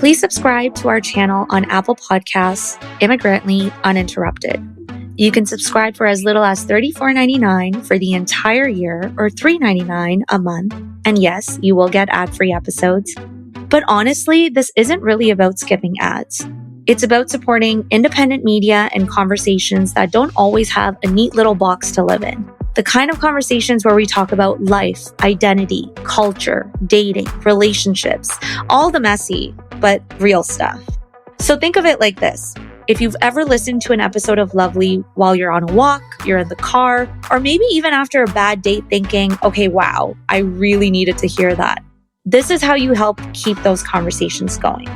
Please subscribe to our channel on Apple Podcasts, Immigrantly Uninterrupted. You can subscribe for as little as $34.99 for the entire year or $3.99 a month. And yes, you will get ad-free episodes. But honestly, this isn't really about skipping ads. It's about supporting independent media and conversations that don't always have a neat little box to live in. The kind of conversations where we talk about life, identity, culture, dating, relationships, all the messy, but real stuff. So think of it like this. If you've ever listened to an episode of Lovely while you're on a walk, you're in the car, or maybe even after a bad date thinking, okay, wow, I really needed to hear that. This is how you help keep those conversations going.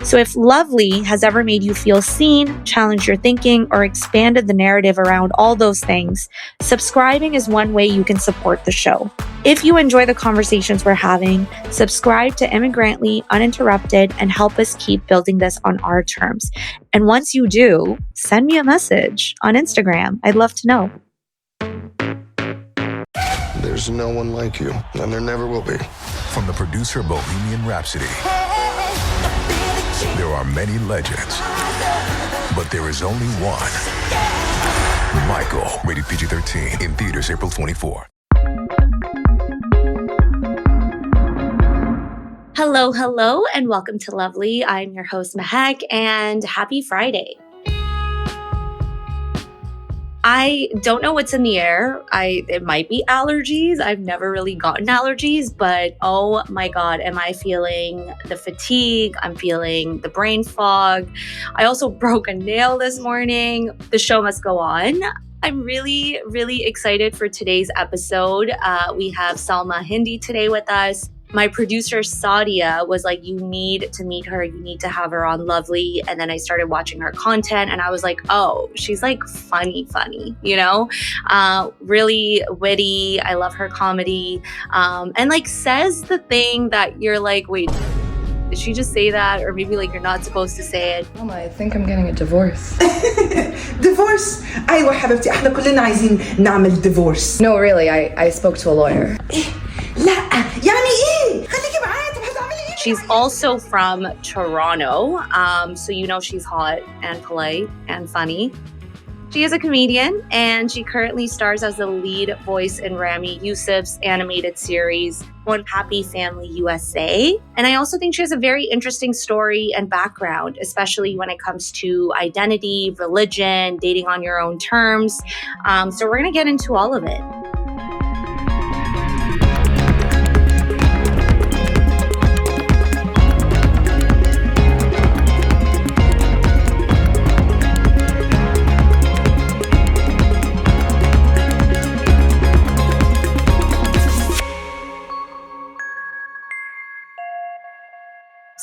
So if Lovely has ever made you feel seen, challenged your thinking, or expanded the narrative around all those things, subscribing is one way you can support the show. If you enjoy the conversations we're having, subscribe to Immigrantly Uninterrupted and help us keep building this on our terms. And once you do, send me a message on Instagram. I'd love to know. There's no one like you, and there never will be. From the producer Bohemian Rhapsody, there are many legends, but there is only one. Michael, rated PG-13, in theaters April 24. Hello, and welcome to Lovely. I'm your host, Mahek, and happy Friday. I don't know what's in the air. It might be allergies. I've never really gotten allergies, but oh my God, am I feeling the fatigue? I'm feeling the brain fog. I also broke a nail this morning. The show must go on. I'm really, really excited for today's episode. We have Salma Hindy today with us. My producer, Sadia, was like, you need to meet her. You need to have her on Lovely. And then I started watching her content and I was like, oh, she's like funny, you know, really witty. I love her comedy. And like says the thing that you're like, wait, did she just say that? Or maybe like you're not supposed to say it. Mama, I think I'm getting a divorce. divorce? أيوة حبيبتي احنا كلنا عايزين نعمل divorce. No, really, I spoke to a lawyer. لا يعني ايه؟ خليكي معايا طب هتعملي ايه؟ She's also from Toronto, so you know she's hot and polite and funny. She is a comedian, and she currently stars as the lead voice in Rami Youssef's animated series, One Happy Family USA. And I also think she has a very interesting story and background, especially when it comes to identity, religion, dating on your own terms. So we're going to get into all of it.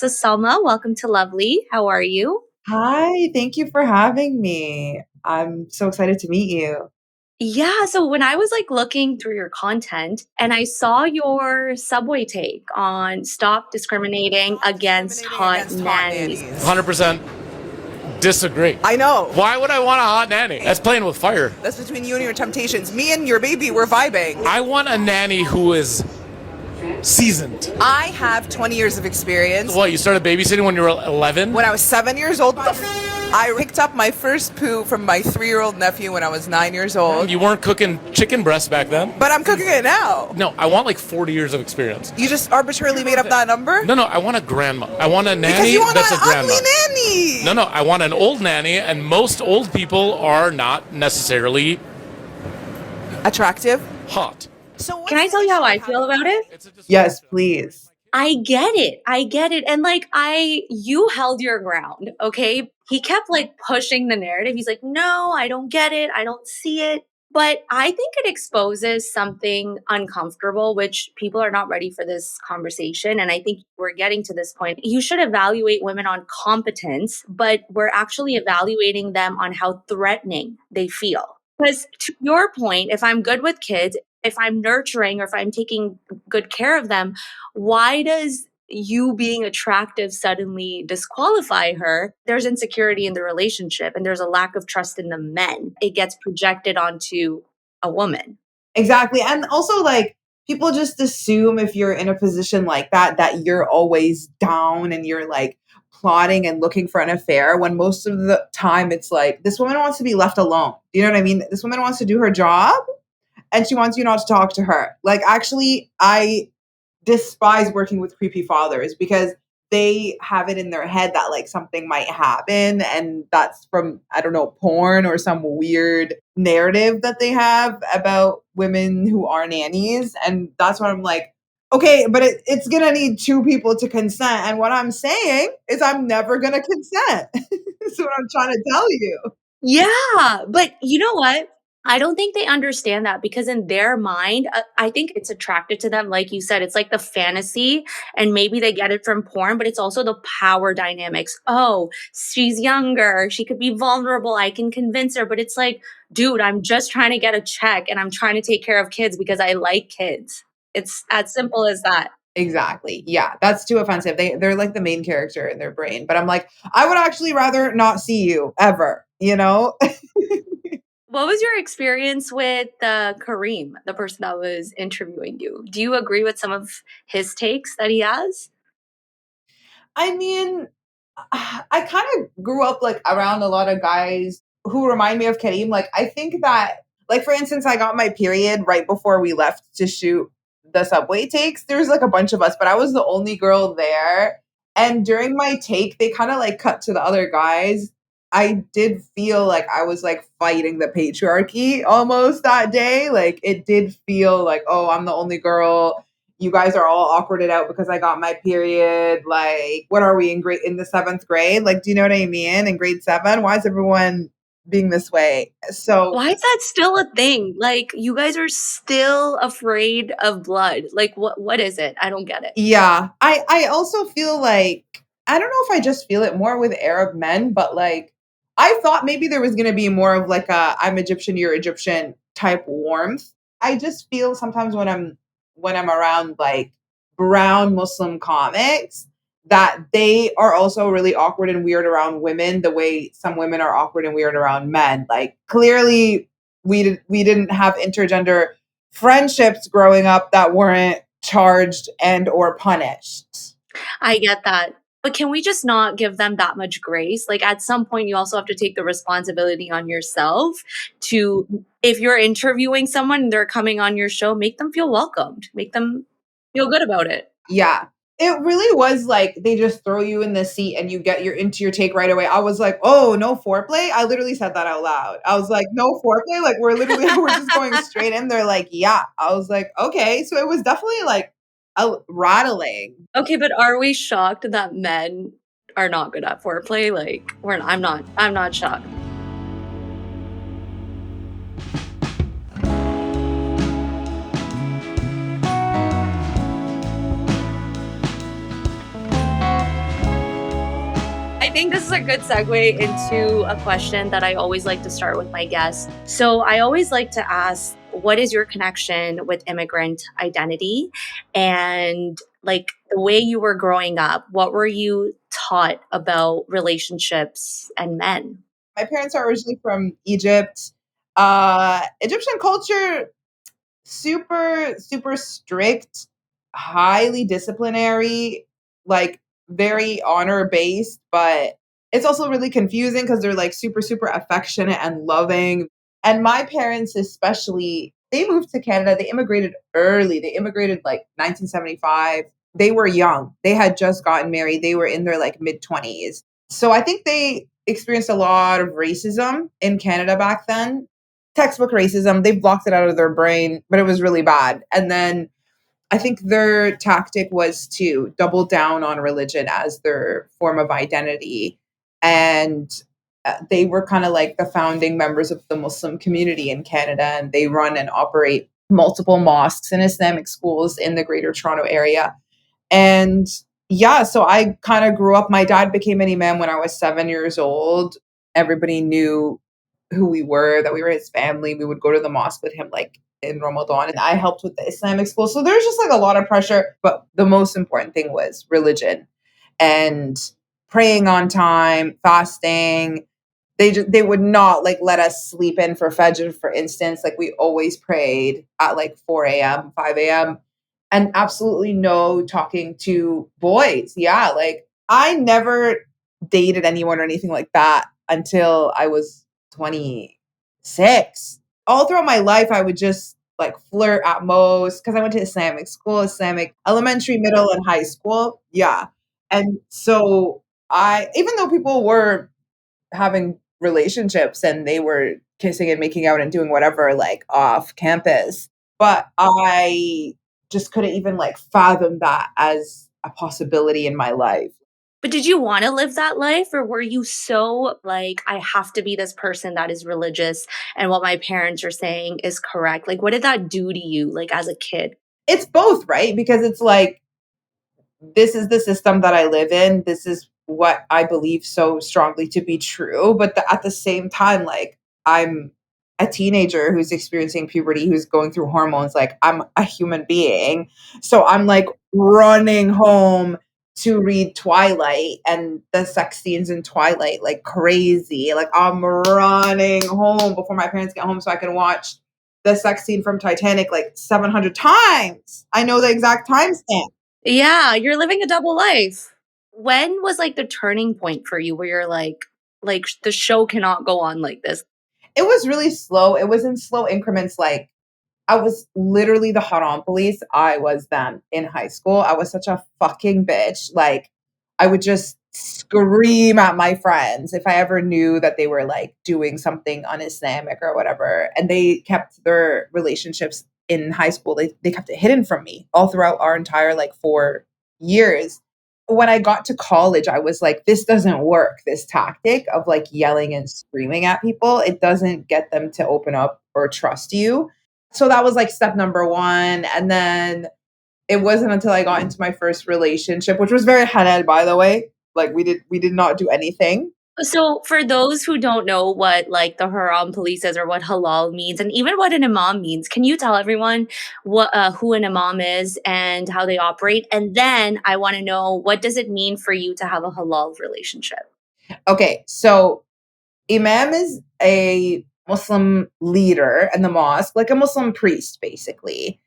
So Salma, welcome to Lovely. How are you? Hi, thank you for having me. I'm so excited to meet you. Yeah, so when I was like looking through your content and I saw your Subway take on stop discriminating against hot nannies. 100% disagree. I know. Why would I want a hot nanny? That's playing with fire. That's between you and your temptations. Me and your baby, we're vibing. I want a nanny who is seasoned. I have 20 years of experience. What, you started babysitting when you were 11? When I was 7 years old, I picked up my first poo from my 3-year-old nephew when I was 9 years old. You weren't cooking chicken breasts back then? But I'm cooking it now. No, I want like 40 years of experience. You just arbitrarily made up that number? No, I want a grandma. I want a nanny because you want that's an a grandma. ugly nanny. No, I want an old nanny, and most old people are not necessarily attractive, hot. So Can I tell you how I feel about it? Yes, please. I get it. And like, you held your ground, okay? He kept like pushing the narrative. He's like, no, I don't get it. I don't see it. But I think it exposes something uncomfortable, which people are not ready for this conversation. And I think we're getting to this point. You should evaluate women on competence, but we're actually evaluating them on how threatening they feel. Because to your point, if I'm good with kids, if I'm nurturing or if I'm taking good care of them, why does you being attractive suddenly disqualify her? There's insecurity in the relationship and there's a lack of trust in the men. It gets projected onto a woman. Exactly. And also like people just assume if you're in a position like that you're always down and you're like plotting and looking for an affair when most of the time it's like, this woman wants to be left alone. Do you know what I mean? This woman wants to do her job and she wants you not to talk to her. Like, actually, I despise working with creepy fathers because they have it in their head that like something might happen, and that's from, I don't know, porn or some weird narrative that they have about women who are nannies. And that's what I'm like, okay, but it's gonna need two people to consent, and what I'm saying is I'm never gonna consent. That's what I'm trying to tell you. Yeah, but you know what? I don't think they understand that because in their mind, I think it's attracted to them. Like you said, it's like the fantasy, and maybe they get it from porn, but it's also the power dynamics. Oh, she's younger. She could be vulnerable. I can convince her. But it's like, dude, I'm just trying to get a check and I'm trying to take care of kids because I like kids. It's as simple as that. Exactly. Yeah, that's too offensive. They're like the main character in their brain. But I'm like, I would actually rather not see you ever, you know? What was your experience with Kareem, the person that was interviewing you? Do you agree with some of his takes that he has? I mean, I kind of grew up like around a lot of guys who remind me of Kareem. Like, I think that, like, for instance, I got my period right before we left to shoot the subway takes. There's like a bunch of us, but I was the only girl there. And during my take, they kind of like cut to the other guys. I did feel like I was like fighting the patriarchy almost that day. Like, it did feel like, oh, I'm the only girl, you guys are all awkwarded out because I got my period. Like, what are we in the seventh grade? Like, do you know what I mean? In grade 7, why is everyone being this way? So Why is that still a thing? Like, you guys are still afraid of blood. Like, what is it? I don't get it. yeah, I also feel like, I don't know if I just feel it more with Arab men, but like I thought maybe there was gonna be more of like a I'm Egyptian, you're Egyptian type warmth. I just feel sometimes when I'm around like brown Muslim comics that they are also really awkward and weird around women the way some women are awkward and weird around men. Like, clearly we didn't have intergender friendships growing up that weren't charged and or punished. I get that. But can we just not give them that much grace? Like, at some point, you also have to take the responsibility on yourself to, if you're interviewing someone and they're coming on your show, make them feel welcomed, make them feel good about it. Yeah. It really was like they just throw you in the seat and you get your into your take right away. I was like, "Oh, no foreplay?" I literally said that out loud. I was like, "No foreplay?" Like, we're just going straight in. They're like, "Yeah." I was like, "Okay." So it was definitely like rattling. Okay, but are we shocked that men are not good at foreplay? Like, I'm not shocked. I think this is a good segue into a question that I always like to start with my guests. So I always like to ask, what is your connection with immigrant identity? And like the way you were growing up, what were you taught about relationships and men? My parents are originally from Egypt. Egyptian culture, super, super strict, highly disciplinary, like very honor based, but it's also really confusing because they're like super, super affectionate and loving. And my parents, especially, they moved to Canada. They immigrated early. They immigrated like 1975. They were young. They had just gotten married. They were in their like mid 20s. So I think they experienced a lot of racism in Canada back then, textbook racism. They blocked it out of their brain, but it was really bad. And then I think their tactic was to double down on religion as their form of identity. And they were kind of like the founding members of the Muslim community in Canada, and they run and operate multiple mosques and Islamic schools in the Greater Toronto area. And yeah, so I kind of grew up. My dad became an imam when I was 7 years old. Everybody knew who we were, that we were his family. We would go to the mosque with him like in Ramadan, and I helped with the Islamic school. So there's just like a lot of pressure. But the most important thing was religion and praying on time, fasting. They would not like let us sleep in for Fajr, for instance. Like, we always prayed at like 4 a.m., 5 a.m. and absolutely no talking to boys. Yeah, like I never dated anyone or anything like that until I was 26. All throughout my life, I would just like flirt at most because I went to Islamic school, Islamic elementary, middle, and high school. Yeah. And so even though people were having relationships and they were kissing and making out and doing whatever like off campus, but I just couldn't even like fathom that as a possibility in my life. But did you want to live that life, or were you so like, I have to be this person that is religious and what my parents are saying is correct? Like, what did that do to you, like, as a kid? It's both, right? Because it's like, this is the system that I live in. This is what I believe so strongly to be true. But at the same time, like, I'm a teenager who's experiencing puberty, who's going through hormones. Like, I'm a human being. So I'm like running home to read Twilight and the sex scenes in Twilight, like crazy. Like, I'm running home before my parents get home so I can watch the sex scene from Titanic like 700 times. I know the exact timestamp. Yeah, you're living a double life. When was like the turning point for you where you're like the show cannot go on like this? It was really slow. It was in slow increments. Like, I was literally the hot on police. I was them in high school. I was such a fucking bitch. Like, I would just scream at my friends if I ever knew that they were like doing something un-Islamic or whatever. And they kept their relationships in high school. They kept it hidden from me all throughout our entire like 4 years. When I got to college, I was like, this doesn't work. This tactic of like yelling and screaming at people, it doesn't get them to open up or trust you. So that was like step number one. And then it wasn't until I got into my first relationship, which was very halal, by the way. Like, we did not do anything. So for those who don't know what like the haram police is or what halal means and even what an imam means, can you tell everyone what who an imam is and how they operate? And then I want to know, what does it mean for you to have a halal relationship? Okay, so imam is a Muslim leader in the mosque, like a Muslim priest, basically.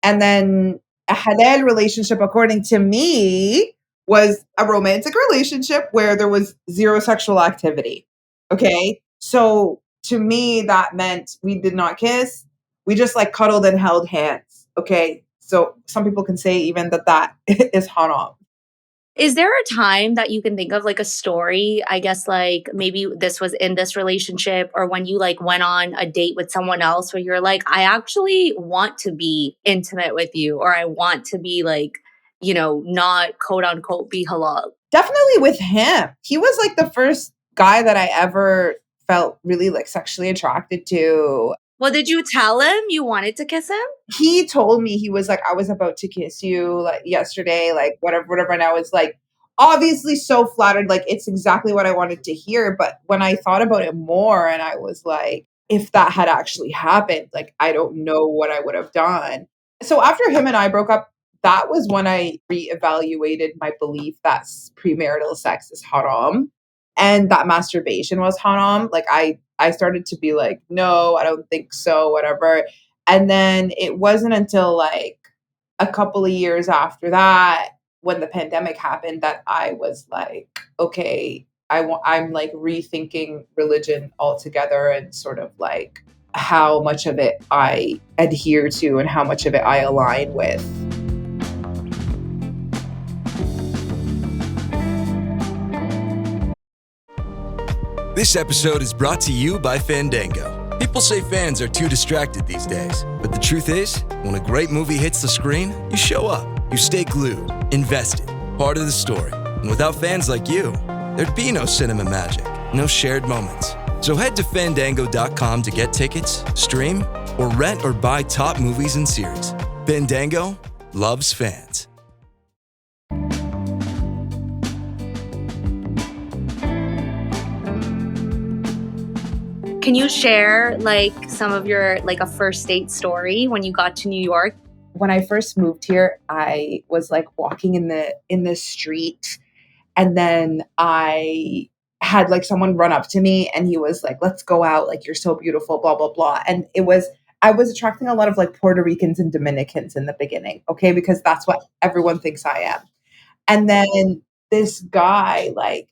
And then a halal relationship, according to me, was a romantic relationship where there was zero sexual activity. Okay. So to me, that meant we did not kiss. We just like cuddled and held hands. Okay. So some people can say even that is haram. Is there a time that you can think of, like a story, I guess, like maybe this was in this relationship or when you like went on a date with someone else where you're like, I actually want to be intimate with you, or I want to be like, not quote unquote be halal? Definitely with him. He was like the first guy that I ever felt really like sexually attracted to. Well, did you tell him you wanted to kiss him? He told me, he was like, I was about to kiss you like yesterday, like whatever. And I was like, obviously so flattered. Like, it's exactly what I wanted to hear. But when I thought about it more and I was like, if that had actually happened, like, I don't know what I would have done. So after him and I broke up, that was when I reevaluated my belief that premarital sex is haram and that masturbation was haram. Like, I started to be like, no, I don't think so, whatever. And then it wasn't until like a couple of years after that, when the pandemic happened, that I was like, okay, I'm like rethinking religion altogether and sort of like how much of it I adhere to and how much of it I align with. This episode is brought to you by Fandango. People say fans are too distracted these days, but the truth is, when a great movie hits the screen, you show up, you stay glued, invested, part of the story. And without fans like you, there'd be no cinema magic, no shared moments. So head to Fandango.com to get tickets, stream, or rent or buy top movies and series. Fandango loves fans. Can you share like some of your like a first date story when you got to New York? When I first moved here, I was like walking in the street, and then I had like someone run up to me and he was like, let's go out, like, you're so beautiful, blah blah blah. And I was attracting a lot of like Puerto Ricans and Dominicans in the beginning, okay, because that's what everyone thinks I am. And then this guy like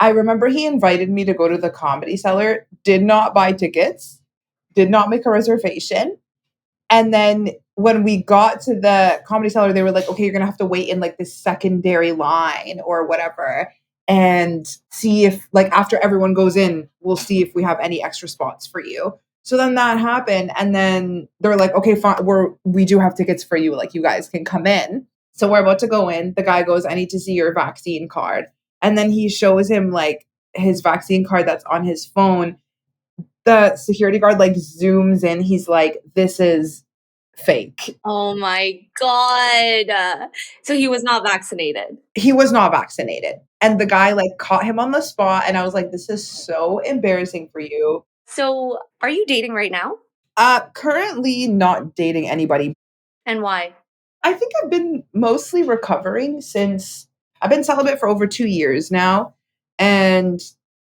I remember he invited me to go to the Comedy Cellar, did not buy tickets, did not make a reservation. And then when we got to the Comedy Cellar, they were like, okay, you're going to have to wait in like this secondary line or whatever and see if, like, after everyone goes in, we'll see if we have any extra spots for you. So then that happened. And then they're like, okay, fine, we do have tickets for you. Like, you guys can come in. So we're about to go in. The guy goes, I need to see your vaccine card. And then he shows him like his vaccine card that's on his phone. The security guard like zooms in. He's like, this is fake. Oh my God. So he was not vaccinated. He was not vaccinated. And the guy like caught him on the spot. And I was like, this is so embarrassing for you. So are you dating right now? Currently not dating anybody. And why? I think I've been mostly recovering since I've been celibate for over 2 years now. And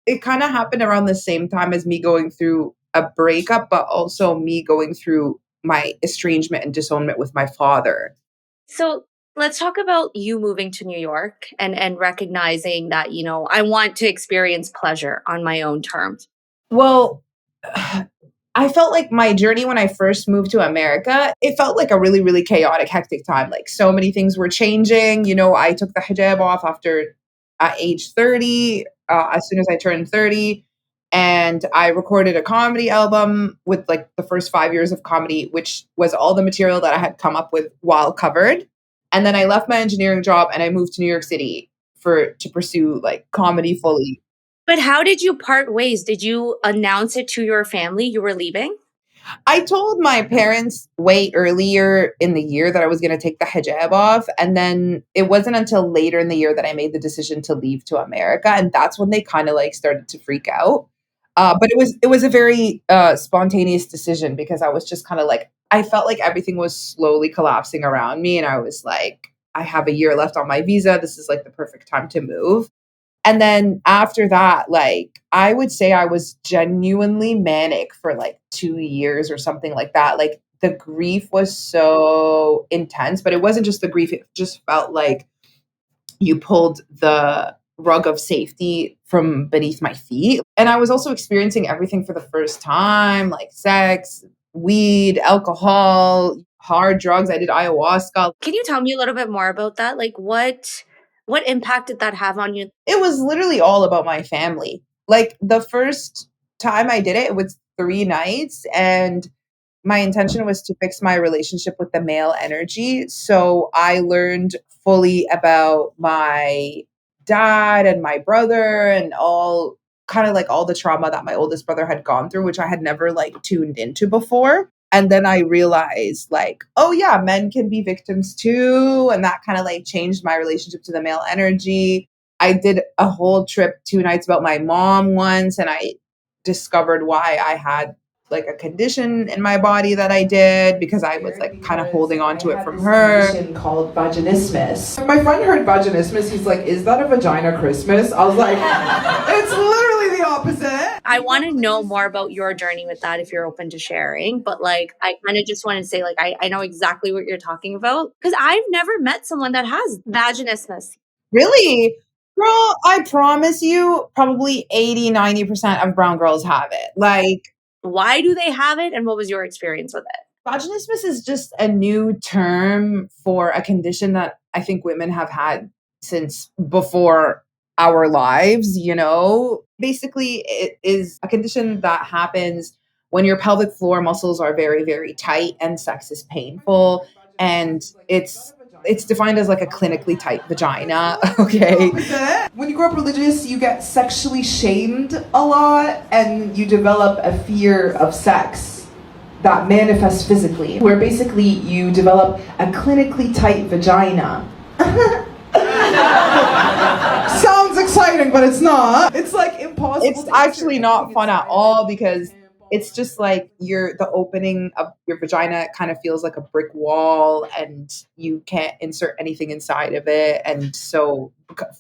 it kind of happened around the same time as me going through a breakup, but also me going through my estrangement and disownment with my father. So let's talk about you moving to New York and recognizing that, you know, I want to experience pleasure on my own terms. Well, I felt like my journey when I first moved to America, it felt like a really, really chaotic, hectic time. Like so many things were changing. You know, I took the hijab off after at age 30, as soon as I turned 30. And I recorded a comedy album with like the first 5 years of comedy, which was all the material that I had come up with while covered. And then I left my engineering job and I moved to New York City to pursue like comedy fully. But how did you part ways? Did you announce it to your family you were leaving? I told my parents way earlier in the year that I was going to take the hijab off. And then it wasn't until later in the year that I made the decision to leave to America. And that's when they kind of like started to freak out. But it was a very spontaneous decision because I was just kind of like, I felt like everything was slowly collapsing around me. And I was like, I have a year left on my visa. This is like the perfect time to move. And then after that, like, I would say I was genuinely manic for like 2 years or something like that. Like, the grief was so intense, but it wasn't just the grief. It just felt like you pulled the rug of safety from beneath my feet. And I was also experiencing everything for the first time, like sex, weed, alcohol, hard drugs. I did ayahuasca. Can you tell me a little bit more about that? Like what impact did that have on you? It was literally all about my family. Like the first time I did it, it was 3 nights and my intention was to fix my relationship with the male energy. So I learned fully about my dad and my brother and all kind of like all the trauma that my oldest brother had gone through, which I had never like tuned into before. And then I realized like, oh yeah, men can be victims too. And that kind of like changed my relationship to the male energy. I did a whole trip 2 nights about my mom once, and I discovered why I had like a condition in my body that I did because I was like kind of holding on to it from her. Condition called Vaginismus. My friend heard Vaginismus. He's like, "Is that a vagina Christmas?" I was like, "It's literally the opposite." I want to know more about your journey with that if you're open to sharing. But like, I kind of just want to say, like, I know exactly what you're talking about because I've never met someone that has vaginismus. Really? Girl, I promise you, probably 80-90% of brown girls have it. Like, Why do they have it? And what was your experience with it? vaginismus is just a new term for a condition that I think women have had since before our lives, you know? Basically, it is a condition that happens when your pelvic floor muscles are very, very tight and sex is painful. And it's defined as like a clinically tight vagina, okay? When you grow up religious, you get sexually shamed a lot and you develop a fear of sex that manifests physically, where basically you develop a clinically tight vagina. Sounds exciting, but it's not. It's like impossible. It's actually not fun at all because it's just like the opening of your vagina kind of feels like a brick wall and you can't insert anything inside of it. And so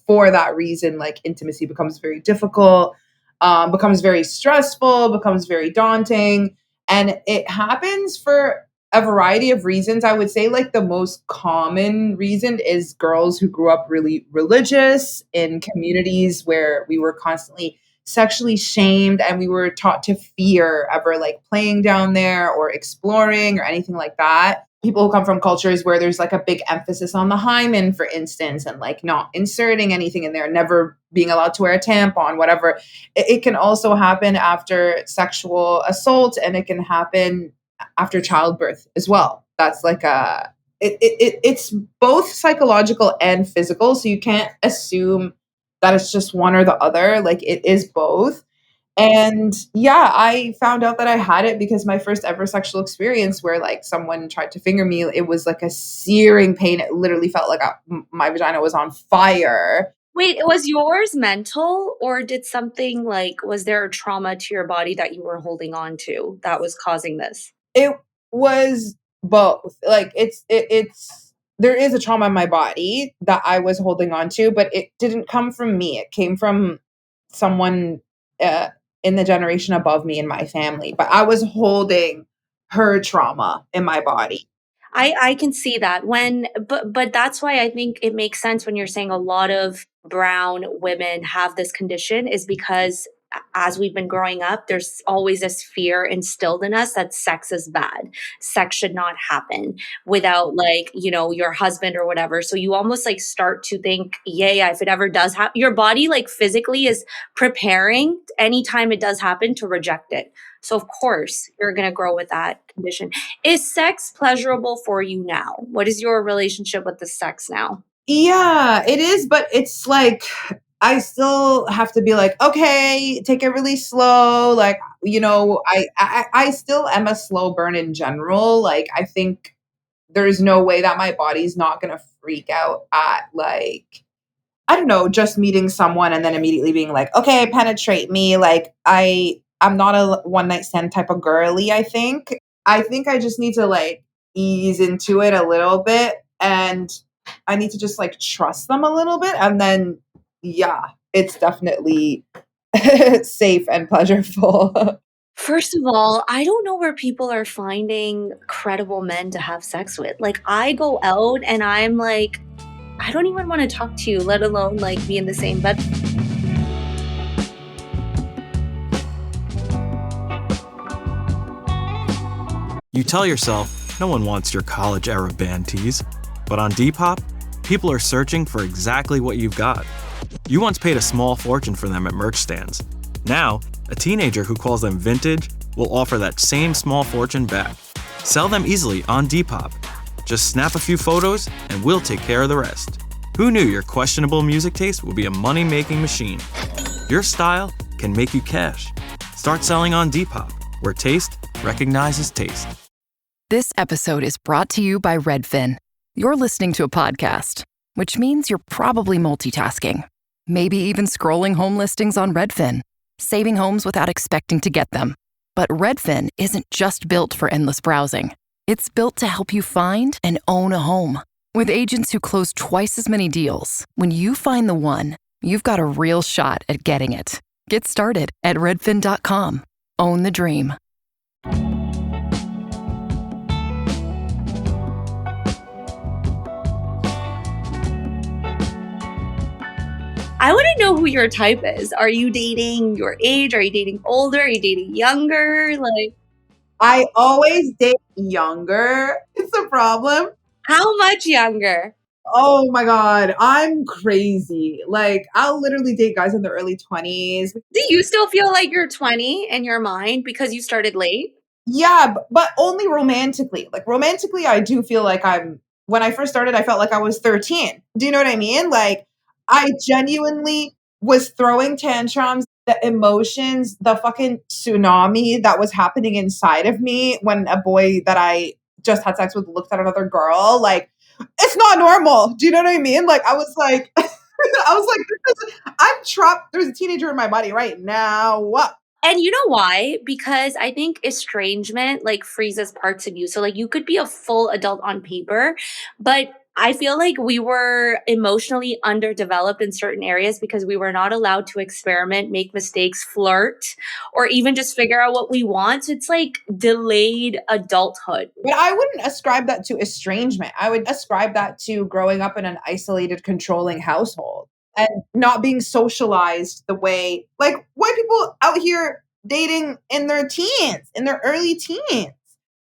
for that reason, like intimacy becomes very difficult, becomes very stressful, becomes very daunting. And it happens for a variety of reasons. I would say like the most common reason is girls who grew up really religious in communities where we were constantly sexually shamed and we were taught to fear ever like playing down there or exploring or anything like that. People who come from cultures where there's like a big emphasis on the hymen, for instance, and like not inserting anything in there, never being allowed to wear a tampon, whatever. It can also happen after sexual assault, and it can happen after childbirth as well. That's like it's both psychological and physical. So you can't assume that it's just one or the other. Like it is both. And yeah, I found out that I had it because my first ever sexual experience where like someone tried to finger me, it was like a searing pain. It literally felt like my vagina was on fire. Wait, was yours mental, or did something like, was there a trauma to your body that you were holding on to that was causing this? It was both. Like it's there is a trauma in my body that I was holding on to, but it didn't come from me. It came from someone uh, in the generation above me in my family. But I was holding her trauma in my body. I can see that but that's why I think it makes sense when you're saying a lot of brown women have this condition is because as we've been growing up, there's always this fear instilled in us that sex is bad. Sex should not happen without like, your husband or whatever. So you almost like start to think, yeah, if it ever does happen, your body like physically is preparing anytime it does happen to reject it. So of course you're going to grow with that condition. Is sex pleasurable for you now? What is your relationship with the sex now? Yeah, it is, but it's like I still have to be like, okay, take it really slow. Like, I still am a slow burn in general. Like, I think there's no way that my body's not gonna freak out at like, I don't know, just meeting someone and then immediately being like, okay, penetrate me. Like, I'm not a one night stand type of girly, I think. I think I just need to like ease into it a little bit, and I need to just like trust them a little bit, and then yeah, it's definitely safe and pleasurable. First of all, I don't know where people are finding credible men to have sex with. Like, I go out and I'm like, I don't even want to talk to you, let alone like be in the same bed. You tell yourself, no one wants your college-era band tees. But on Depop, people are searching for exactly what you've got. You once paid a small fortune for them at merch stands. Now, a teenager who calls them vintage will offer that same small fortune back. Sell them easily on Depop. Just snap a few photos and we'll take care of the rest. Who knew your questionable music taste would be a money-making machine? Your style can make you cash. Start selling on Depop, where taste recognizes taste. This episode is brought to you by Redfin. You're listening to a podcast, which means you're probably multitasking. Maybe even scrolling home listings on Redfin, saving homes without expecting to get them. But Redfin isn't just built for endless browsing. It's built to help you find and own a home. With agents who close twice as many deals, when you find the one, you've got a real shot at getting it. Get started at redfin.com. Own the dream. I want to know who your type is. Are you dating your age? Are you dating older? Are you dating younger? Like, I always date younger. It's a problem. how much younger? Oh my God, I'm crazy. Like, I'll literally date guys in their early 20s. Do you still feel like you're 20 in your mind because you started late? Yeah, but only romantically. Like, romantically, I do feel like when I first started, I felt like I was 13. Do you know what I mean? Like, I genuinely was throwing tantrums, the emotions, the fucking tsunami that was happening inside of me when a boy that I just had sex with looked at another girl. Like, it's not normal. Do you know what I mean? Like, I was like, I'm trapped. There's a teenager in my body right now. What? And you know why? Because I think estrangement like freezes parts of you. So like you could be a full adult on paper, but I feel like we were emotionally underdeveloped in certain areas because we were not allowed to experiment, make mistakes, flirt, or even just figure out what we want. So it's like delayed adulthood. But I wouldn't ascribe that to estrangement. I would ascribe that to growing up in an isolated, controlling household and not being socialized the way, like, white people out here dating in their teens, in their early teens.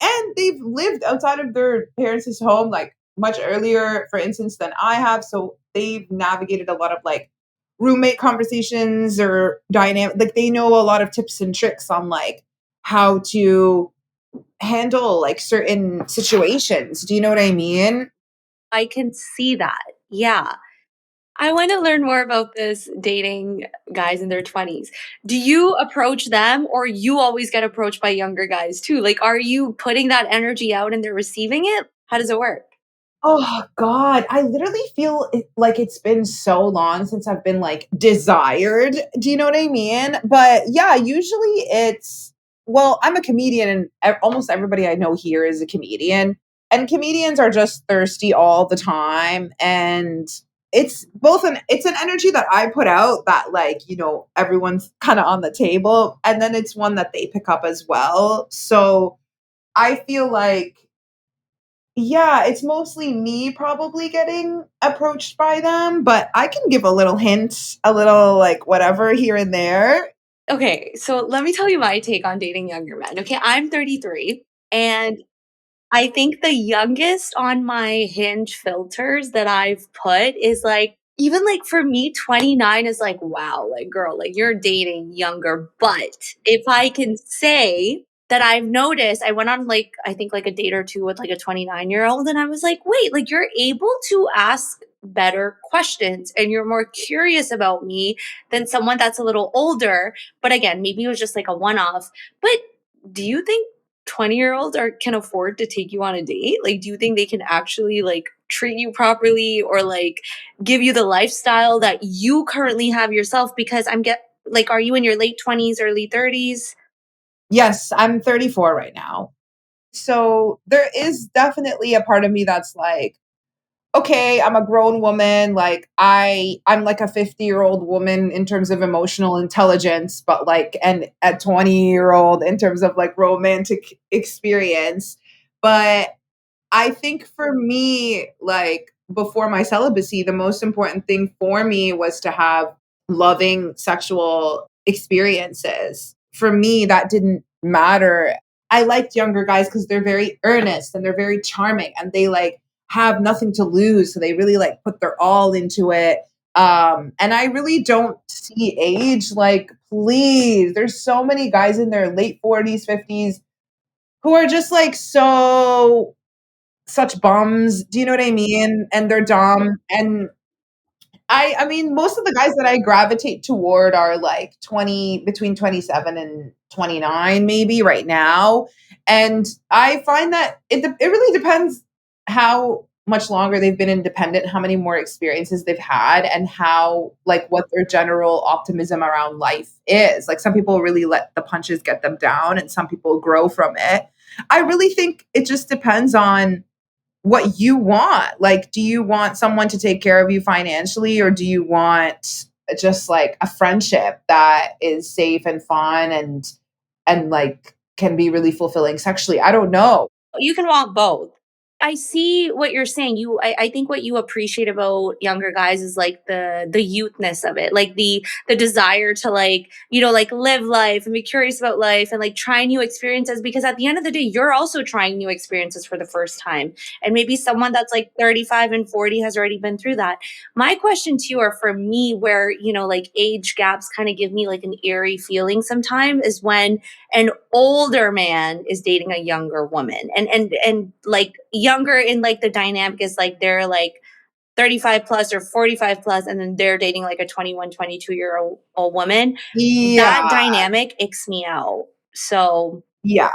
And they've lived outside of their parents' home like much earlier, for instance, than I have. So they've navigated a lot of like roommate conversations or dynamic. Like they know a lot of tips and tricks on like how to handle like certain situations. Do you know what I mean? I can see that. Yeah. I want to learn more about this dating guys in their 20s. Do you approach them or you always get approached by younger guys too? Like, are you putting that energy out and they're receiving it? How does it work? Oh God, I literally feel like it's been so long since I've been like desired. Do you know what I mean? But yeah, usually it's, well, I'm a comedian and almost everybody I know here is a comedian. And comedians are just thirsty all the time. And it's an energy that I put out that like, everyone's kind of on the table. And then it's one that they pick up as well. So I feel like, yeah, it's mostly me probably getting approached by them, but I can give a little hint, a little like whatever here and there. Okay, so let me tell you my take on dating younger men. Okay, I'm 33 and I think the youngest on my Hinge filters that I've put is like, even like for me, 29 is like, wow, like girl, like you're dating younger. But if I can say that I've noticed, I went on like, I think like a date or two with like a 29-year-old and I was like, wait, like you're able to ask better questions and you're more curious about me than someone that's a little older. But again, maybe it was just like a one-off. But do you think 20-year-olds can afford to take you on a date? Like, do you think they can actually like treat you properly or like give you the lifestyle that you currently have yourself? Because are you in your late 20s, early 30s? Yes, I'm 34 right now. So there is definitely a part of me that's like, okay, I'm a grown woman. Like I'm like a 50-year-old woman in terms of emotional intelligence, but like and a 20-year-old in terms of like romantic experience. But I think for me, like before my celibacy, the most important thing for me was to have loving sexual experiences. For me, that didn't matter. I liked younger guys because they're very earnest and they're very charming and they like have nothing to lose. So they really like put their all into it. And I really don't see age. Like, please, there's so many guys in their late 40s, 50s who are just like such bums. Do you know what I mean? And they're dumb. And I mean, most of the guys that I gravitate toward are like between 27 and 29, maybe right now. And I find that it really depends how much longer they've been independent, how many more experiences they've had, and how, like, what their general optimism around life is. Like, some people really let the punches get them down, and some people grow from it. I really think it just depends on what you want. Like, do you want someone to take care of you financially, or do you want just like a friendship that is safe and fun and like can be really fulfilling sexually? I don't know. You can want both. I see what you're saying. I think what you appreciate about younger guys is like the youthness of it, like the desire to like, like live life and be curious about life and like try new experiences. Because at the end of the day, you're also trying new experiences for the first time. And maybe someone that's like 35 and 40 has already been through that. My question to you, or for me, where, like age gaps kind of give me like an eerie feeling sometimes, is when an older man is dating a younger woman and like younger in like the dynamic is like they're like 35 plus or 45 plus and then they're dating like a 21, 22-year-old woman. That Yeah. dynamic icks me out. So Yeah.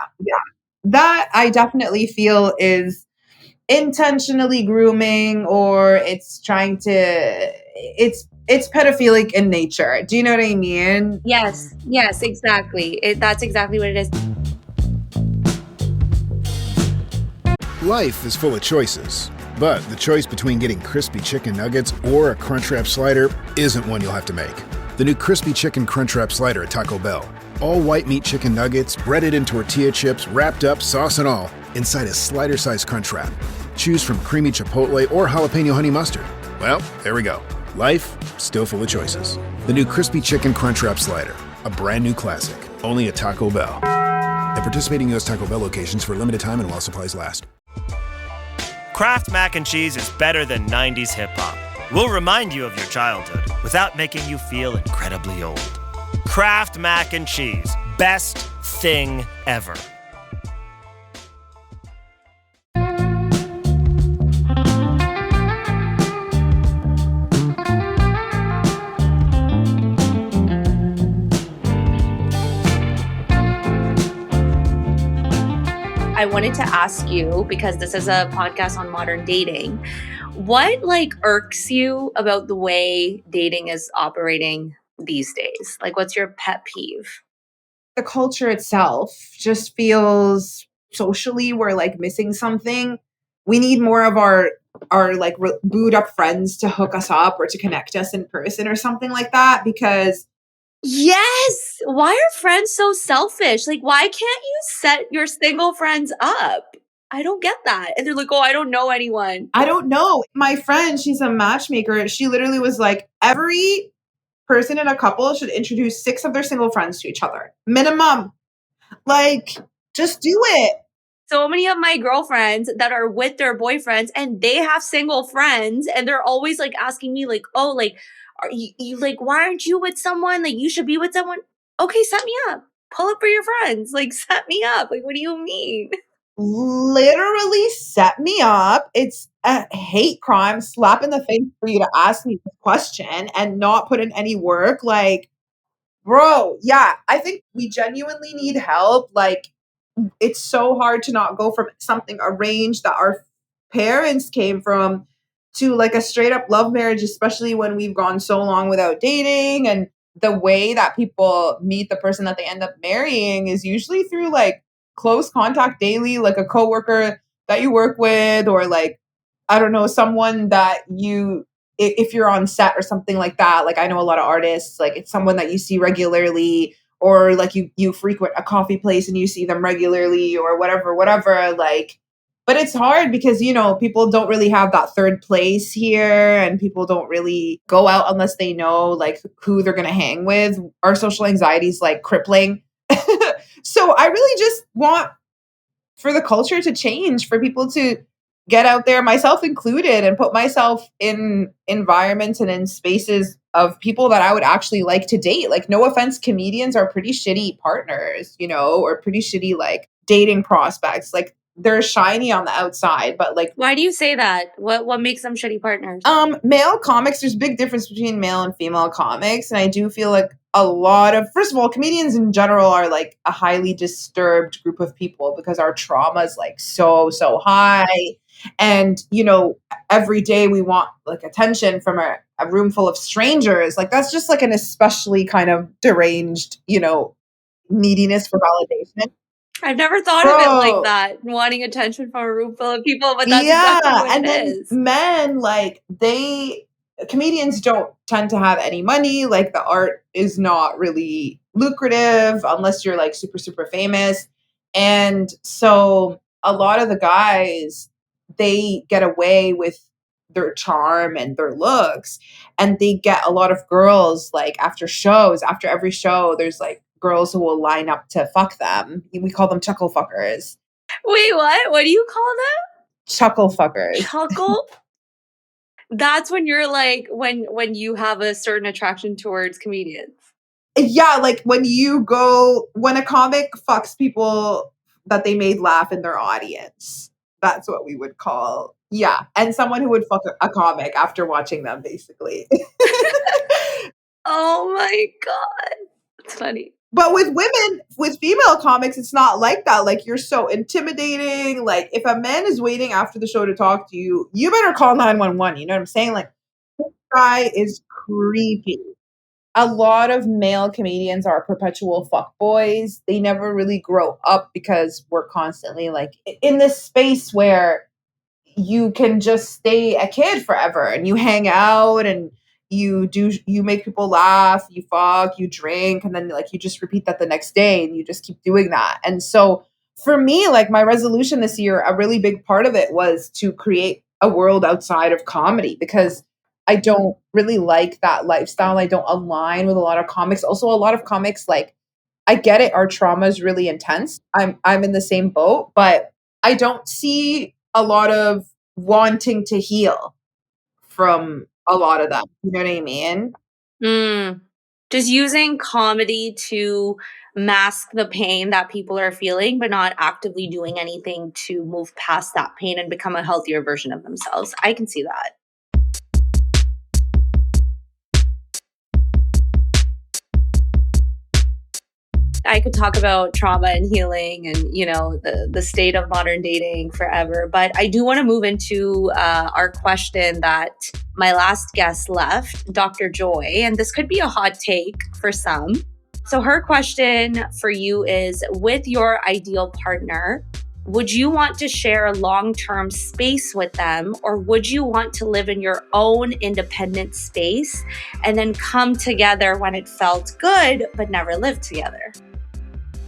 That I definitely feel is intentionally grooming, or it's trying to it's pedophilic in nature. Do you know what I mean? yes, exactly. That's exactly what it is. Life is full of choices. But the choice between getting crispy chicken nuggets or a Crunchwrap Slider isn't one you'll have to make. The new Crispy Chicken Crunchwrap Slider at Taco Bell. All white meat chicken nuggets, breaded in tortilla chips, wrapped up, sauce and all, inside a slider-sized crunch wrap. Choose from creamy chipotle or jalapeno honey mustard. Well, there we go. Life, still full of choices. The new Crispy Chicken Crunchwrap Slider. A brand new classic. Only at Taco Bell. At participating U.S. Taco Bell locations for a limited time and while supplies last. Kraft Mac and Cheese is better than 90s hip-hop. We'll remind you of your childhood without making you feel incredibly old. Kraft Mac and Cheese. Best thing ever. I wanted to ask you, because this is a podcast on modern dating, what irks you about the way dating is operating these days? What's your pet peeve? The culture itself just feels socially we're missing something. We need more of our booed up friends to hook us up or to connect us in person or something like that, because yes, why are friends so selfish? Why can't you set your single friends up? I don't get that. And they're like, oh, I don't know anyone. I don't know. My friend, she's a matchmaker. She literally was like, every person in a couple should introduce 6 of their single friends to each other. Minimum. Just do it. So many of my girlfriends that are with their boyfriends and they have single friends and they're always asking me are you why aren't you with someone? You should be with someone. Okay, set me up. Pull up for your friends. Set me up. What do you mean? Literally set me up. It's a hate crime, slap in the face for you to ask me this question and not put in any work. Bro, yeah, I think we genuinely need help. It's so hard to not go from something arranged that our parents came from to a straight up love marriage, especially when we've gone so long without dating. And the way that people meet the person that they end up marrying is usually through close contact daily, a coworker that you work with, or I don't know, someone that if you're on set or something like that. I know a lot of artists, it's someone that you see regularly, or you frequent a coffee place and you see them regularly, or whatever. But it's hard because, people don't really have that third place here, and people don't really go out unless they know who they're going to hang with. Our social anxiety is crippling. So I really just want for the culture to change, for people to get out there, myself included, and put myself in environments and in spaces of people that I would actually like to date. No offense, comedians are pretty shitty partners, or pretty shitty dating prospects. They're shiny on the outside, but why do you say that? What makes them shitty partners? Male comics, there's a big difference between male and female comics, and I do feel a lot of, first of all, comedians in general are a highly disturbed group of people because our trauma is so high, and every day we want attention from a room full of strangers. That's just an especially kind of deranged neediness for validation. I've never thought of it like that, wanting attention from a room full of people, but that's exactly what and then is. Men, comedians don't tend to have any money. The art is not really lucrative unless you're super, super famous. And so a lot of the guys, they get away with their charm and their looks, and they get a lot of girls after shows. After every show, there's girls who will line up to fuck them. We call them chuckle fuckers. Wait, what? What do you call them? Chuckle fuckers. Chuckle? That's when you're when you have a certain attraction towards comedians. Yeah, when a comic fucks people that they made laugh in their audience. That's what we would call, yeah. And someone who would fuck a comic after watching them, basically. Oh my God. That's funny. But with women, with female comics, it's not like that. You're so intimidating. If a man is waiting after the show to talk to you, you better call 911. You know what I'm saying? This guy is creepy. A lot of male comedians are perpetual fuckboys. They never really grow up because we're constantly in this space where, you can just stay a kid forever and you hang out and you make people laugh, you fuck, you drink, and then like you just repeat that the next day and you just keep doing that. And so for me, like my resolution this year, a really big part of it was to create a world outside of comedy because I don't really like that lifestyle. I don't align with a lot of comics. Also, a lot of comics, like, I get it, our trauma is really intense. I'm in the same boat, but I don't see a lot of wanting to heal from a lot of them. You know what I mean? Just using comedy to mask the pain that people are feeling, but not actively doing anything to move past that pain and become a healthier version of themselves. I can see that. I could talk about trauma and healing and, the state of modern dating forever. But I do want to move into our question that my last guest left, Dr. Joy. And this could be a hot take for some. So her question for you is, with your ideal partner, would you want to share a long-term space with them, or would you want to live in your own independent space and then come together when it felt good, but never live together?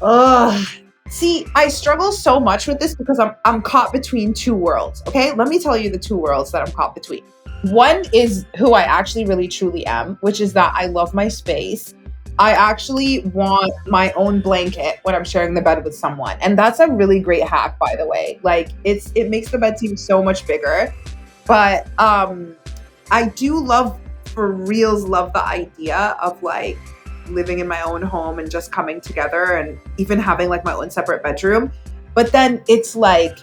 Ugh. See, I struggle so much with this because I'm caught between two worlds. Okay, let me tell you the two worlds that I'm caught between. One is who I actually really truly am, which is that I love my space. I actually want my own blanket when I'm sharing the bed with someone. And that's a really great hack, by the way. Like it makes the bed seem so much bigger. But I do love the idea of like living in my own home and just coming together and even having like my own separate bedroom. But then it's like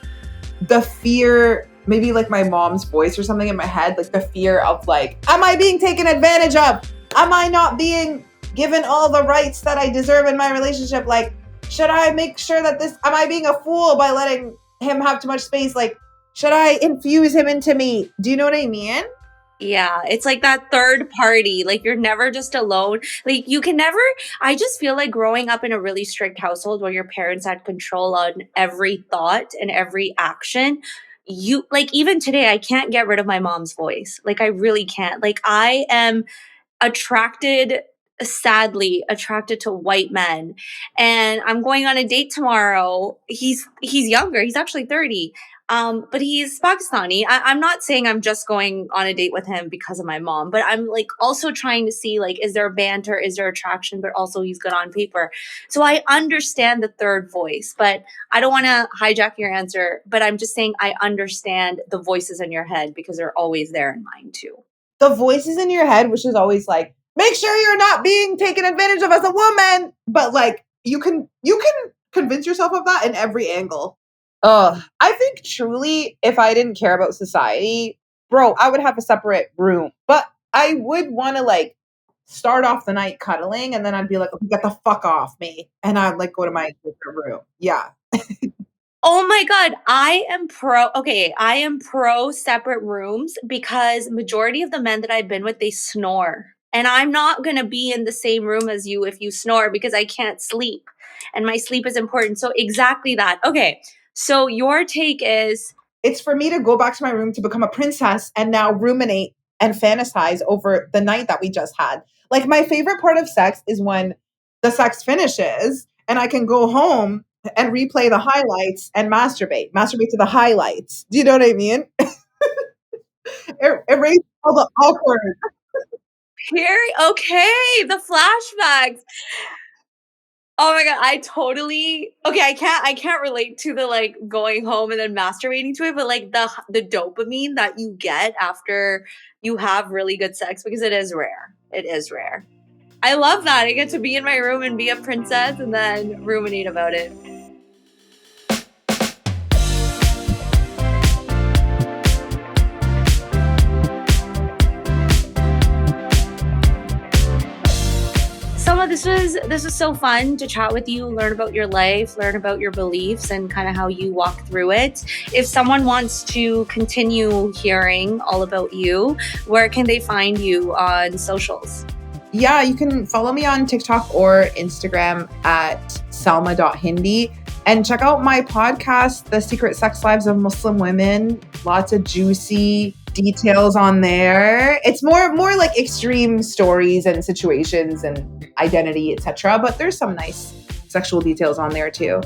the fear, maybe like my mom's voice or something in my head, like the fear of like, am I being taken advantage of? Am I not being given all the rights that I deserve in my relationship? Like, should I make sure that am I being a fool by letting him have too much space? Like, should I infuse him into me? Do you know what I mean? Yeah, it's like that third party. Like, you're never just alone. Like, I just feel like growing up in a really strict household where your parents had control on every thought and every action, even today, I can't get rid of my mom's voice. Like, I really can't. Like, I am sadly attracted to white men, and I'm going on a date tomorrow. He's younger. He's actually 30. But he's Pakistani. I'm not saying I'm just going on a date with him because of my mom, but I'm like also trying to see like, is there banter? Is there attraction? But also he's good on paper. So I understand the third voice, but I don't want to hijack your answer, but I'm just saying I understand the voices in your head because they're always there in mine too. The voices in your head, which is always like, make sure you're not being taken advantage of as a woman. But like, you can convince yourself of that in every angle. I think truly, if I didn't care about society, bro, I would have a separate room. But I would want to like start off the night cuddling, and then I'd be like, get the fuck off me. And I'd like go to my different room. Yeah. Oh my God, I am pro separate rooms because majority of the men that I've been with, they snore. And I'm not going to be in the same room as you if you snore because I can't sleep. And my sleep is important. So exactly that. Okay. So your take is? It's for me to go back to my room to become a princess and now ruminate and fantasize over the night that we just had. Like, my favorite part of sex is when the sex finishes and I can go home and replay the highlights and masturbate to the highlights. Do you know what I mean? Erase all the awkward. Okay, the flashbacks. Oh my God, I can't relate to the like going home and then masturbating to it, but like the dopamine that you get after you have really good sex, because it is rare. It is rare. I love that. I get to be in my room and be a princess and then ruminate about it. Salma, this was so fun to chat with you, learn about your life, learn about your beliefs and kind of how you walk through it. If someone wants to continue hearing all about you, where can they find you on socials? Yeah, you can follow me on TikTok or Instagram at salma.hindy. And check out my podcast, The Secret Sex Lives of Muslim Women. Lots of juicy details on there. It's more like extreme stories and situations and identity, etc. But there's some nice sexual details on there too.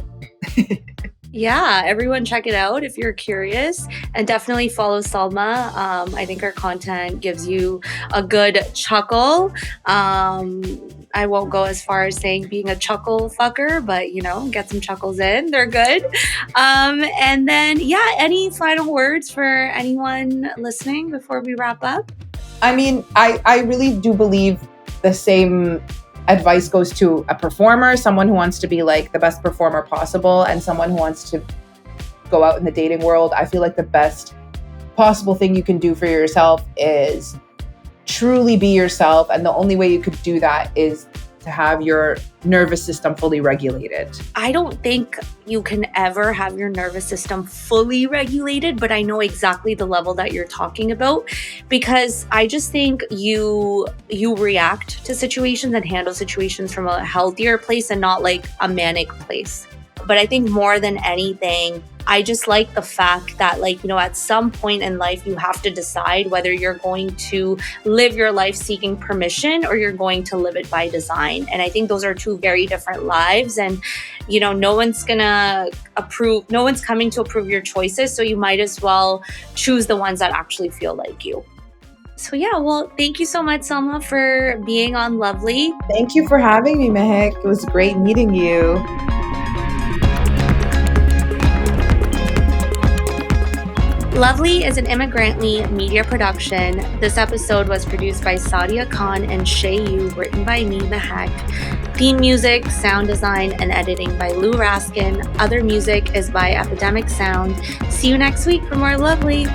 Yeah, everyone check it out if you're curious, and definitely follow Salma. I think her content gives you a good chuckle. I won't go as far as saying being a chuckle fucker, but get some chuckles in. They're good. And then, any final words for anyone listening before we wrap up? I mean, I really do believe the same advice goes to a performer, someone who wants to be like the best performer possible, and someone who wants to go out in the dating world. I feel like the best possible thing you can do for yourself is truly be yourself. And the only way you could do that is to have your nervous system fully regulated. I don't think you can ever have your nervous system fully regulated, but I know exactly the level that you're talking about, because I just think you react to situations and handle situations from a healthier place and not like a manic place. But I think more than anything, I just like the fact that at some point in life, you have to decide whether you're going to live your life seeking permission or you're going to live it by design. And I think those are two very different lives. And, no one's coming to approve your choices. So you might as well choose the ones that actually feel like you. So thank you so much, Salma, for being on Lovely. Thank you for having me, Mehek. It was great meeting you. Lovely is an Immigrantly media production. This episode was produced by Sadia Khan and Shay Yu, written by me, Mehek. Theme music, sound design, and editing by Lou Raskin. Other music is by Epidemic Sound. See you next week for more Lovely.